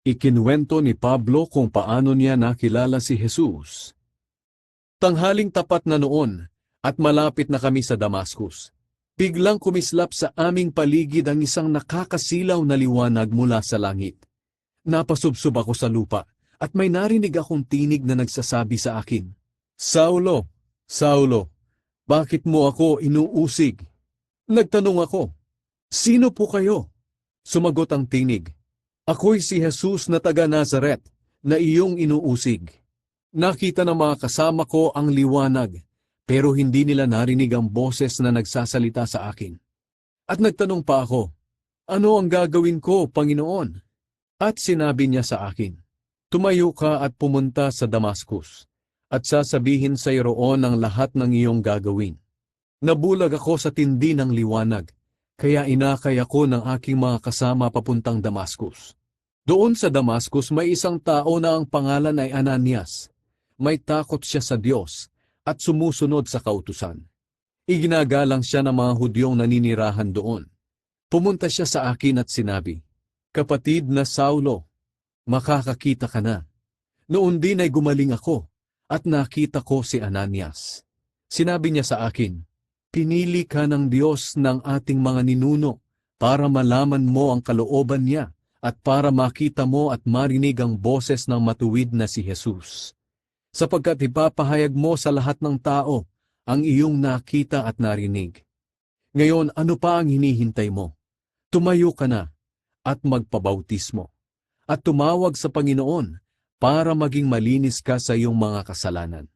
Ikinuwento ni Pablo kung paano niya nakilala si Jesus. Tanghaling tapat na noon, at malapit na kami sa Damascus. Biglang kumislap sa aming paligid ang isang nakakasilaw na liwanag mula sa langit. Napasubsob ako sa lupa, at may narinig akong tinig na nagsasabi sa akin, "Saulo, Saulo, bakit mo ako inuusig?" Nagtanong ako, "Sino po kayo?" Sumagot ang tinig, "Ako'y si Jesus na taga Nazaret, na iyong inuusig." Nakita ng mga kasama ko ang liwanag, pero hindi nila narinig ang boses na nagsasalita sa akin. At nagtanong pa ako, "Ano ang gagawin ko, Panginoon?" At sinabi niya sa akin, "Tumayo ka at pumunta sa Damascus, at sasabihin sa iyo roon ang lahat ng iyong gagawin." Nabulag ako sa tindi ng liwanag, kaya inakay ako ng aking mga kasama papuntang Damascus. Doon sa Damascus may isang tao na ang pangalan ay Ananias. May takot siya sa Diyos at sumusunod sa kautusan. Iginagalang siya ng mga Hudyong naninirahan doon. Pumunta siya sa akin at sinabi, "Kapatid na Saulo, makakakita ka na." Noon din ay gumaling ako at nakita ko si Ananias. Sinabi niya sa akin, "Pinili ka ng Diyos ng ating mga ninuno para malaman mo ang kalooban niya at para makita mo at marinig ang boses ng matuwid na si Jesus. Sapagkat ipapahayag mo sa lahat ng tao ang iyong nakita at narinig. Ngayon, ano pa ang hinihintay mo? Tumayo ka na at magpabautismo at tumawag sa Panginoon para maging malinis ka sa iyong mga kasalanan.